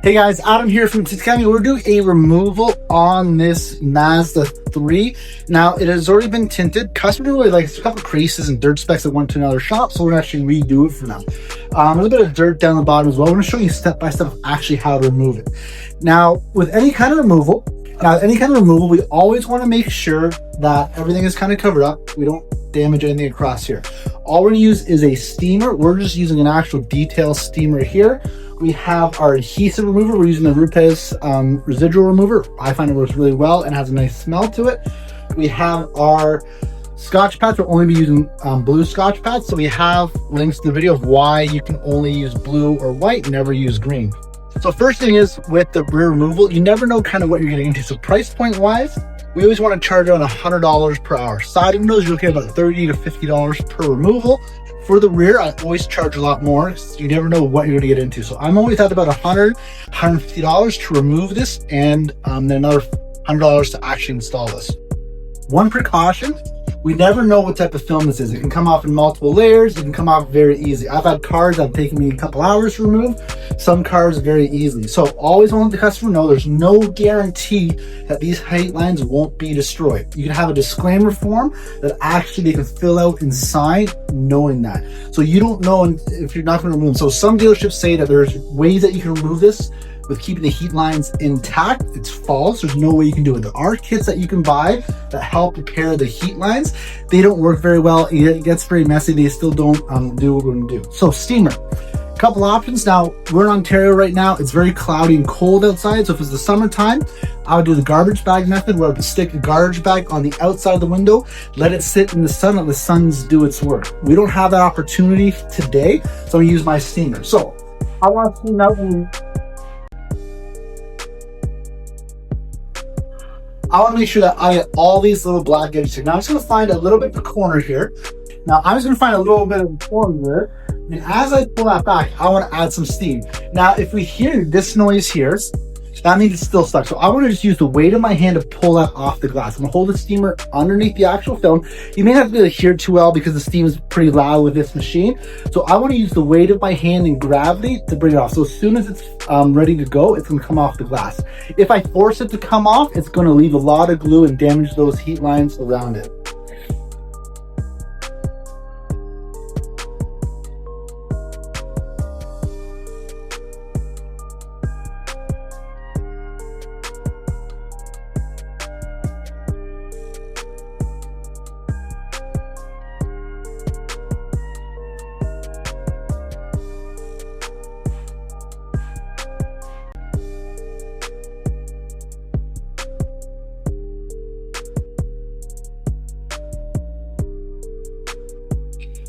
Hey guys, Adam here from Tint. We're doing a removal on this Mazda 3. Now, it has already been tinted. Customer really likes a couple creases and dirt specks that went to another shop, so we're going to actually redo it for them. There's a bit of dirt down the bottom as well. We're going to show you step by step actually how to remove it. Now, with any kind of removal, we always want to make sure that everything is kind of covered up. We don't damage anything across here. All we're going to use is a steamer. We're just using an actual detail steamer here. We have our adhesive remover. We're using the Rupes residual remover. I find it works really well and has a nice smell to it. We have our Scotch pads. We'll only be using blue Scotch pads. So we have links to the video of why you can only use blue or white, never use green. So first thing is with the rear removal, you never know kind of what you're getting into. So price point wise, we always want to charge around $100 per hour. Side windows, you're looking at about $30 to $50 per removal. For the rear, I always charge a lot more. You never know what you're going to get into. So I'm always at about $100, $150 to remove this, and then another $100 to actually install this. One precaution, we never know what type of film this is. It can come off in multiple layers. It can come off very easy. I've had cars that have taken me a couple hours to remove. Some cars very easily. So always want the customer to know there's no guarantee that these height lines won't be destroyed. You can have a disclaimer form that actually they can fill out and sign knowing that. So you don't know if you're not going to remove them. So some dealerships say that there's ways that you can remove this with keeping the heat lines intact. It's false. There's no way you can do it. There are kits that you can buy that help repair the heat lines. They don't work very well. It gets very messy. They still don't do what we're going to do. So steamer. Couple options. Now we're in Ontario right now. It's very cloudy and cold outside. So if it's the summertime, I would do the garbage bag method where I would stick a garbage bag on the outside of the window, let it sit in the sun, let the suns do its work. We don't have that opportunity today, so I'm gonna use my steamer. So I want to steam out I want to make sure that I get all these little black edges here. Now I'm just going to find a little bit of the corner here. Now I'm just going to find a little bit of the corner there. And as I pull that back, I want to add some steam. Now, if we hear this noise here, that means it's still stuck. So I want to just use the weight of my hand to pull that off the glass. I'm going to hold the steamer underneath the actual film. You may not be able to hear too well because the steam is pretty loud with this machine. So I want to use the weight of my hand and gravity to bring it off. So as soon as it's ready to go, it's going to come off the glass. If I force it to come off, it's going to leave a lot of glue and damage those heat lines around it.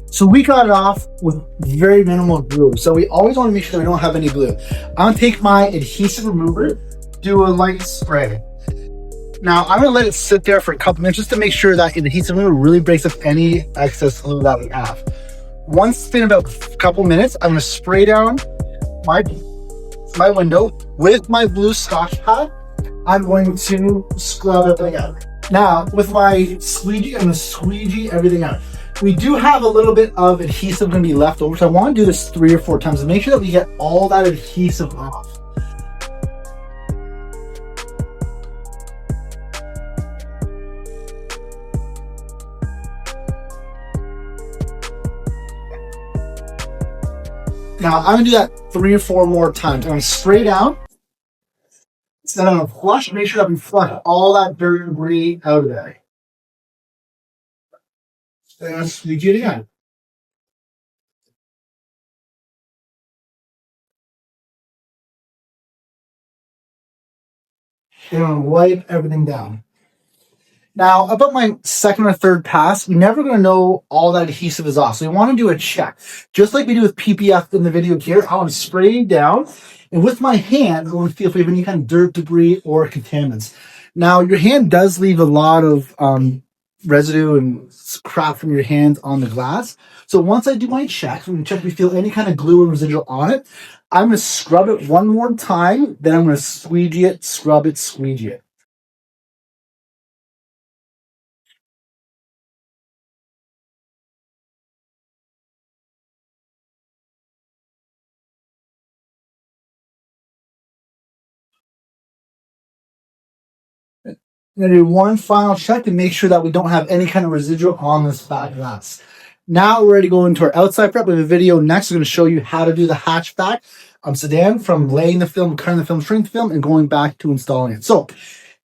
So we got it off with very minimal glue. So we always want to make sure we don't have any glue. I'm gonna take my adhesive remover, do a light spray. Now I'm gonna let it sit there for a couple minutes just to make sure that the adhesive remover really breaks up any excess glue that we have. Once it's been about a couple minutes, I'm gonna spray down my window with my blue Scotch pad. I'm going to scrub everything out. Now with my squeegee, I'm gonna squeegee everything out. We do have a little bit of adhesive going to be left over, so I want to do this 3 or 4 times to make sure that we get all that adhesive off. Now I'm going to do that 3 or 4 more times. I'm going to spray down, then I'm going to flush, make sure that we flush all that dirt and debris out of there. Then I'm going to squeegee it again. Then I'm going to wipe everything down. Now, about my second or third pass, you're never going to know all that adhesive is off. So we want to do a check. Just like we do with PPF in the video here, I want to spray down. And with my hand, I want to feel if we have any kind of dirt, debris, or contaminants. Now, your hand does leave a lot of residue and crap from your hands on the glass. So once I do my check, I'm going to check if we feel any kind of glue or residual on it. I'm going to scrub it one more time. Then I'm going to squeegee it, scrub it, squeegee it. I'm going to do one final check to make sure that we don't have any kind of residual on this back glass. Now we're ready to go into our outside prep. We have a video next. We're going to show you how to do the hatchback sedan, from laying the film, cutting the film, shrinking the film, and going back to installing it. So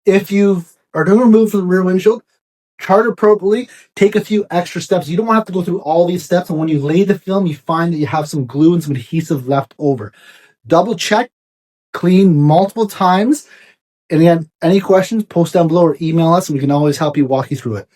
if you are doing a remove from the rear windshield, chart appropriately, take a few extra steps. You don't have to go through all these steps, and when you lay the film, you find that you have some glue and some adhesive left over. Double check, clean multiple times. And again, any questions, post down below or email us, and we can always help you walk you through it.